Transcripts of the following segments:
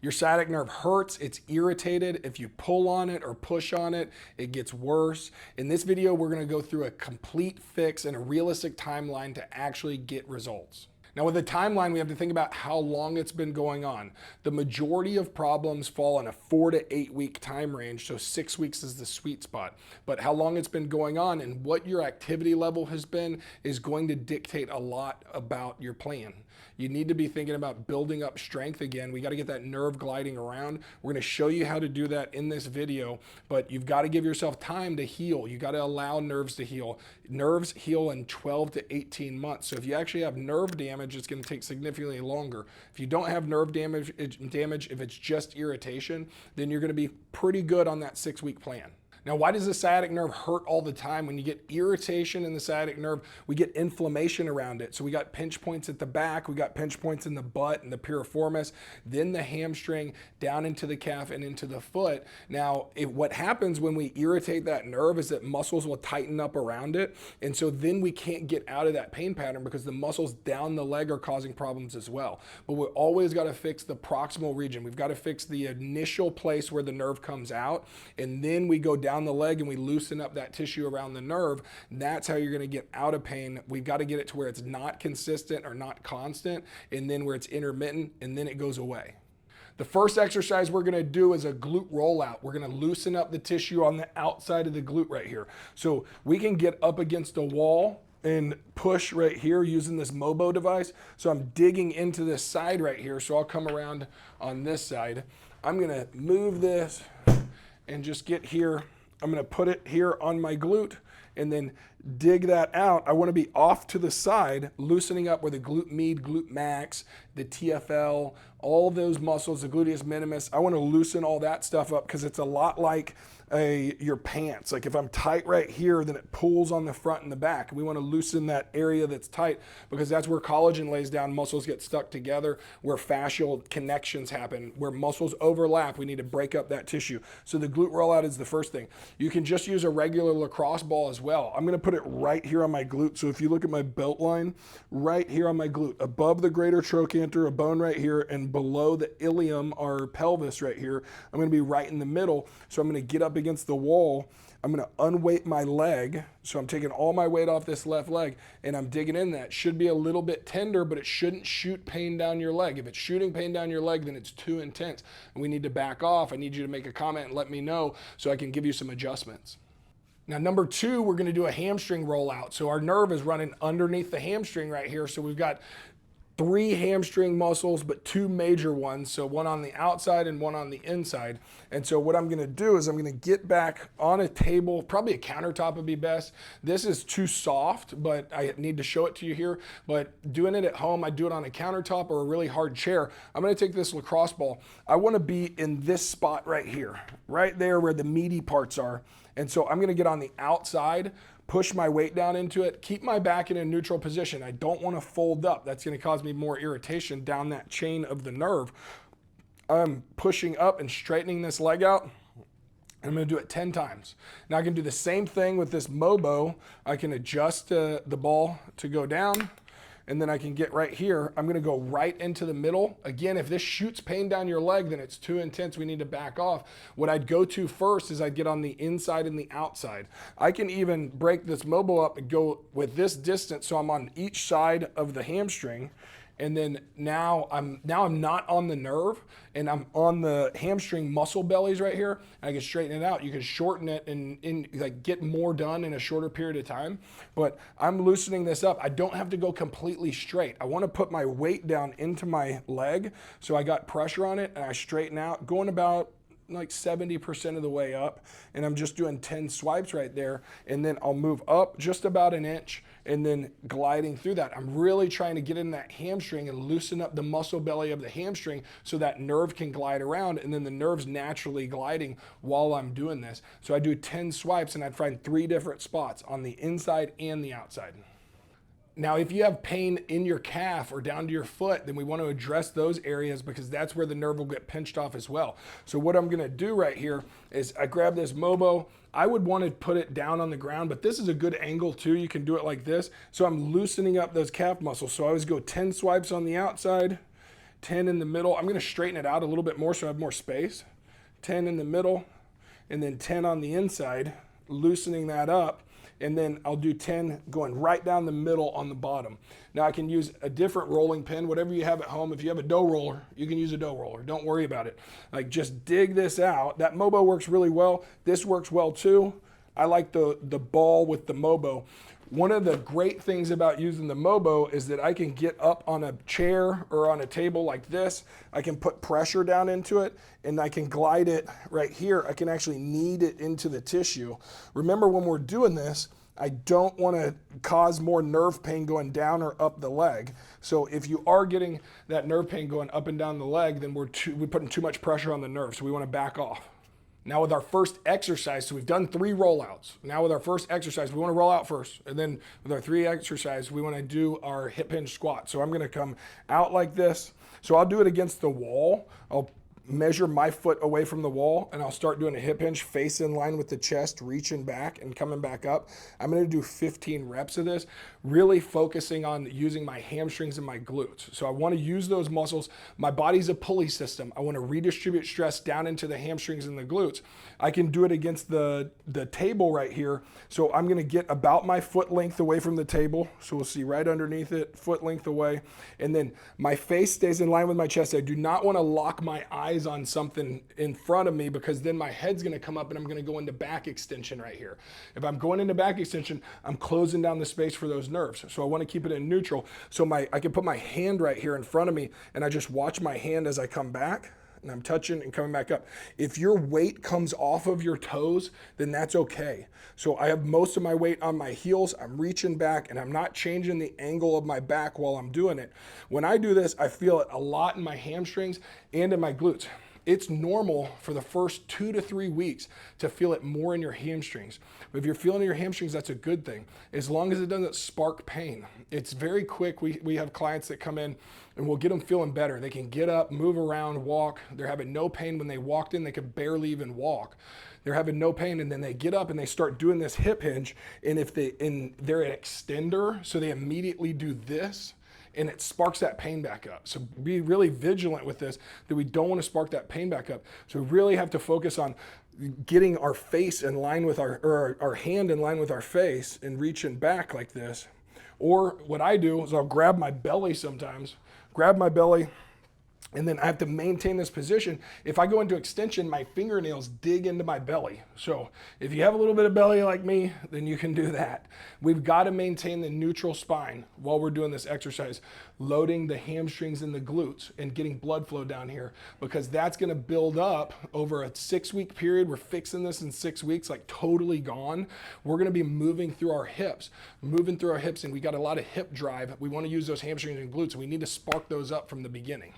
Your sciatic nerve hurts, it's irritated. If you pull on it or push on it, it gets worse. In this video, we're gonna go through a complete fix and a realistic timeline to actually get results. Now with the timeline, we have to think about how long it's been going on. The majority of problems fall in a 4 to 8 week time range, so 6 weeks is the sweet spot. But how long it's been going on and what your activity level has been is going to dictate a lot about your plan. You need to be thinking about building up strength again. We got to get that nerve gliding around. We're going to show you how to do that in this video, but you've got to give yourself time to heal. You got to allow nerves to heal. Nerves heal in 12 to 18 months. So if you actually have nerve damage, it's going to take significantly longer. If you don't have nerve damage, if it's just irritation, then you're going to be pretty good on that 6-week plan. Now, why does the sciatic nerve hurt all the time? When you get irritation in the sciatic nerve, we get inflammation around it. So we got pinch points at the back, we got pinch points in the butt and the piriformis, then the hamstring, down into the calf and into the foot. Now, what happens when we irritate that nerve is that muscles will tighten up around it. And so then we can't get out of that pain pattern because the muscles down the leg are causing problems as well. But we always got to fix the proximal region. We've got to fix the initial place where the nerve comes out, and then we go down the leg and we loosen up that tissue around the nerve. That's how you're going to get out of pain. We've got to get it to where it's not consistent or not constant, and then where it's intermittent, and then it goes away. The first exercise we're going to do is a glute roll out. We're going to loosen up the tissue on the outside of the glute right here. So we can get up against a wall and push right here using this mobo device. So I'm digging into this side right here. So I'll come around on this side. I'm going to move this and just get here. I'm going to put it here on my glute and then dig that out. I want to be off to the side, loosening up where the glute med, glute max, the TFL, all those muscles, the gluteus minimus. I want to loosen all that stuff up because it's a lot like your pants. Like if I'm tight right here, then it pulls on the front and the back. We want to loosen that area that's tight because that's where collagen lays down, muscles get stuck together, where fascial connections happen, where muscles overlap. We need to break up that tissue. So the glute rollout is the first thing. You can just use a regular lacrosse ball as well. I'm going to put it right here on my glute. So if you look at my belt line, right here on my glute, above the greater trochanter, a bone right here, and below the ilium, our pelvis right here, I'm going to be right in the middle. So I'm going to get up against the wall. I'm going to unweight my leg. So I'm taking all my weight off this left leg and I'm digging in that. Should be a little bit tender, but it shouldn't shoot pain down your leg. If it's shooting pain down your leg, then it's too intense and we need to back off. I need you to make a comment and let me know so I can give you some adjustments. Now, number 2, we're going to do a hamstring roll out. So our nerve is running underneath the hamstring right here. So we've got 3 hamstring muscles, but 2 major ones. So one on the outside and one on the inside. And so what I'm going to do is I'm going to get back on a table, probably a countertop would be best. This is too soft, but I need to show it to you here. But doing it at home, I do it on a countertop or a really hard chair. I'm going to take this lacrosse ball. I want to be in this spot right here, right there where the meaty parts are. And so I'm going to get on the outside, push my weight down into it, keep my back in a neutral position. I don't want to fold up. That's going to cause me more irritation down that chain of the nerve. I'm pushing up and straightening this leg out. I'm going to do it 10 times. Now I can do the same thing with this mobo. I can adjust the ball to go down. And then I can get right here. I'm going to go right into the middle. Again, if this shoots pain down your leg, then it's too intense. We need to back off. What I'd go to first is I'd get on the inside and the outside. I can even break this mobo up and go with this distance so I'm on each side of the hamstring. And then now I'm not on the nerve and I'm on the hamstring muscle bellies right here. And I can straighten it out. You can shorten it and like get more done in a shorter period of time. But I'm loosening this up. I don't have to go completely straight. I want to put my weight down into my leg so I got pressure on it and I straighten out, going about like 70% of the way up, and I'm just doing 10 swipes right there, and then I'll move up just about an inch and then gliding through that. I'm really trying to get in that hamstring and loosen up the muscle belly of the hamstring so that nerve can glide around, and then the nerve's naturally gliding while I'm doing this. So I do 10 swipes and I'd find 3 different spots on the inside and the outside. Now, if you have pain in your calf or down to your foot, then we want to address those areas because that's where the nerve will get pinched off as well. So what I'm going to do right here is I grab this mobo. I would want to put it down on the ground, but this is a good angle too. You can do it like this. So I'm loosening up those calf muscles. So I always go 10 swipes on the outside, 10 in the middle. I'm gonna straighten it out a little bit more so I have more space. 10 in the middle, and then 10 on the inside, loosening that up. And then I'll do 10 going right down the middle on the bottom. Now I can use a different rolling pin, whatever you have at home. If you have a dough roller, you can use a dough roller. Don't worry about it. Like, just dig this out. That mobo works really well. This works well too. I like the ball with the mobo. One of the great things about using the mobo is that I can get up on a chair or on a table like this. I can put pressure down into it and I can glide it right here. I can actually knead it into the tissue. Remember, when we're doing this, I don't want to cause more nerve pain going down or up the leg. So if you are getting that nerve pain going up and down the leg, then we're putting too much pressure on the nerve. So we want to back off. Now with our first exercise, so we've done 3 rollouts. Now with our first exercise, we want to roll out first. And then with our 3 exercise, we want to do our hip hinge squat. So I'm going to come out like this. So I'll do it against the wall. I'll measure my foot away from the wall and I'll start doing a hip hinge, face in line with the chest, reaching back and coming back up. I'm going to do 15 reps of this, really focusing on using my hamstrings and my glutes. So I want to use those muscles. My body's a pulley system. I want to redistribute stress down into the hamstrings and the glutes. I can do it against the table right here. So I'm going to get about my foot length away from the table. So we'll see right underneath it, foot length away. And then my face stays in line with my chest. I do not want to lock my eyes on something in front of me, because then my head's going to come up and I'm going to go into back extension right here. If I'm going into back extension, I'm closing down the space for those nerves. So I want to keep it in neutral. So I can put my hand right here in front of me and I just watch my hand as I come back. And I'm touching and coming back up. If your weight comes off of your toes, then that's okay. So I have most of my weight on my heels. I'm reaching back and I'm not changing the angle of my back while I'm doing it. When I do this, I feel it a lot in my hamstrings and in my glutes. It's normal for the first 2 to 3 weeks to feel it more in your hamstrings. But if you're feeling your hamstrings, that's a good thing, as long as it doesn't spark pain. It's very quick. We have clients that come in and we'll get them feeling better. They can get up, move around, walk. They're having no pain. When they walked in, they could barely even walk. They're having no pain, and then they get up and they start doing this hip hinge. And they're an extender, so they immediately do this, and it sparks that pain back up. So be really vigilant with this, that we don't want to spark that pain back up. So we really have to focus on getting our face in line with our hand in line with our face and reaching back like this. Or what I do is I'll grab my belly sometimes, grab my belly, and then I have to maintain this position. If I go into extension, my fingernails dig into my belly. So if you have a little bit of belly like me, then you can do that. We've got to maintain the neutral spine while we're doing this exercise, loading the hamstrings and the glutes and getting blood flow down here, because that's going to build up over a 6-week period. We're fixing this in 6 weeks, like totally gone. We're going to be moving through our hips, and we got a lot of hip drive. We want to use those hamstrings and glutes. We need to spark those up from the beginning.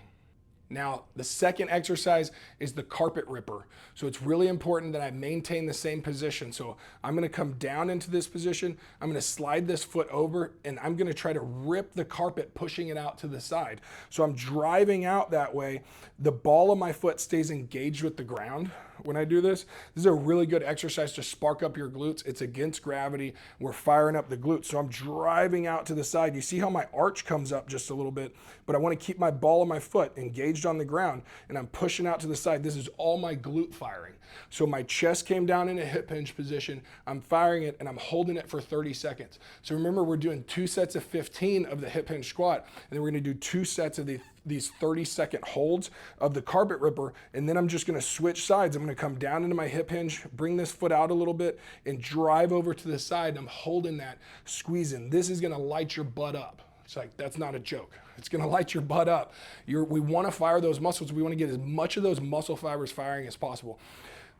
Now, the second exercise is the carpet ripper. So it's really important that I maintain the same position. So I'm gonna come down into this position, I'm gonna slide this foot over, and I'm gonna try to rip the carpet, pushing it out to the side. So I'm driving out that way. The ball of my foot stays engaged with the ground when I do this. This is a really good exercise to spark up your glutes. It's against gravity. We're firing up the glutes. So I'm driving out to the side. You see how my arch comes up just a little bit, but I want to keep my ball of my foot engaged on the ground, and I'm pushing out to the side. This is all my glute firing. So my chest came down in a hip hinge position. I'm firing it and I'm holding it for 30 seconds. So remember, we're doing 2 sets of 15 of the hip hinge squat, and then we're going to do 2 sets of these 30-second holds of the carpet ripper, and then I'm just going to switch sides. I'm going to come down into my hip hinge, bring this foot out a little bit, and drive over to the side, and I'm holding that, squeezing. This is going to light your butt up. It's like, that's not a joke. It's going to light your butt up. We want to fire those muscles. We want to get as much of those muscle fibers firing as possible.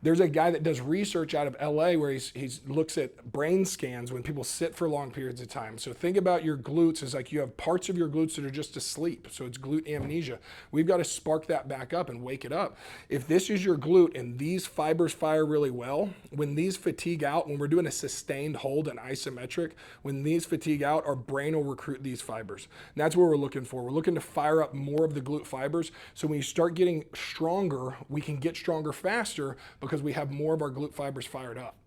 There's a guy that does research out of LA where he looks at brain scans when people sit for long periods of time. So think about your glutes as like you have parts of your glutes that are just asleep. So it's glute amnesia. We've got to spark that back up and wake it up. If this is your glute and these fibers fire really well, when these fatigue out, when we're doing a sustained hold and isometric, when these fatigue out, our brain will recruit these fibers. And that's what we're looking for. We're looking to fire up more of the glute fibers. So when you start getting stronger, we can get stronger faster because we have more of our glute fibers fired up.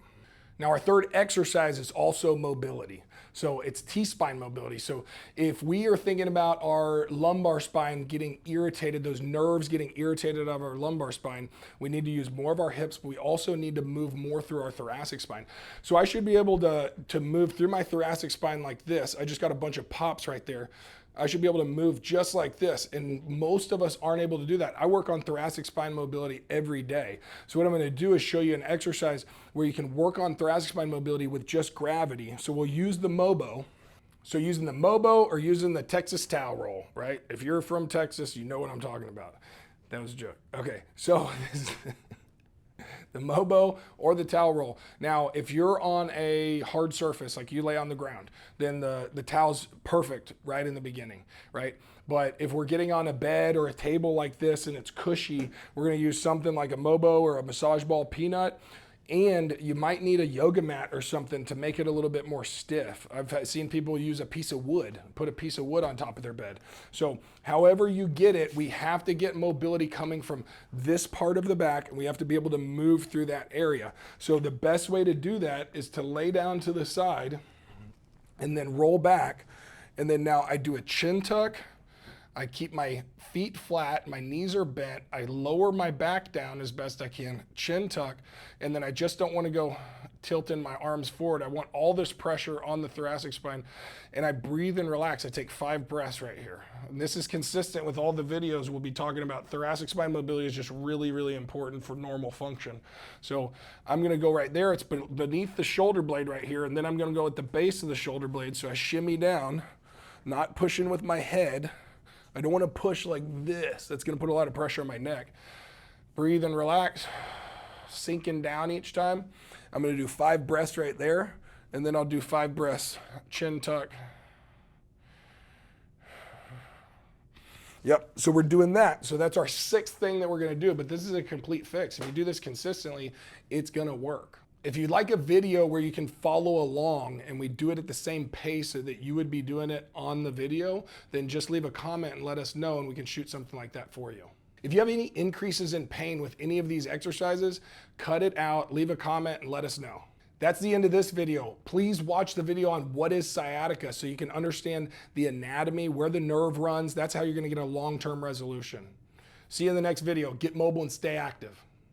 Now our third exercise is also mobility. So it's T-spine mobility. So if we are thinking about our lumbar spine getting irritated, those nerves getting irritated out of our lumbar spine, we need to use more of our hips, but we also need to move more through our thoracic spine. So I should be able to move through my thoracic spine like this. I just got a bunch of pops right there. I should be able to move just like this. And most of us aren't able to do that. I work on thoracic spine mobility every day. So what I'm gonna do is show you an exercise where you can work on thoracic spine mobility with just gravity. So we'll use the mobo. So using the mobo or using the Texas towel roll, right? If you're from Texas, you know what I'm talking about. That was a joke. Okay, so the mobo or the towel roll. Now, if you're on a hard surface, like you lay on the ground, then the towel's perfect right in the beginning, right? But if we're getting on a bed or a table like this and it's cushy, we're gonna use something like a mobo or a massage ball peanut. And you might need a yoga mat or something to make it a little bit more stiff. I've seen people use a piece of wood, put a piece of wood on top of their bed. So however you get it, we have to get mobility coming from this part of the back, and we have to be able to move through that area. So the best way to do that is to lay down to the side and then roll back. And then now I do a chin tuck. I keep my feet flat, my knees are bent, I lower my back down as best I can, chin tuck, and then I just don't want to go tilting my arms forward. I want all this pressure on the thoracic spine, and I breathe and relax. I take 5 breaths right here. And this is consistent with all the videos we'll be talking about. Thoracic spine mobility is just really, really important for normal function. So I'm gonna go right there. It's beneath the shoulder blade right here, and then I'm gonna go at the base of the shoulder blade. So I shimmy down, not pushing with my head. I don't want to push like this. That's going to put a lot of pressure on my neck. Breathe and relax, sinking down each time. I'm going to do 5 breaths right there, and then I'll do 5 breaths, chin tuck. Yep, so we're doing that. So that's our 6th thing that we're going to do, but this is a complete fix. If you do this consistently, it's going to work. If you'd like a video where you can follow along and we do it at the same pace so that you would be doing it on the video, then just leave a comment and let us know and we can shoot something like that for you. If you have any increases in pain with any of these exercises, cut it out, leave a comment and let us know. That's the end of this video. Please watch the video on what is sciatica so you can understand the anatomy, where the nerve runs. That's how you're gonna get a long-term resolution. See you in the next video. Get mobile and stay active.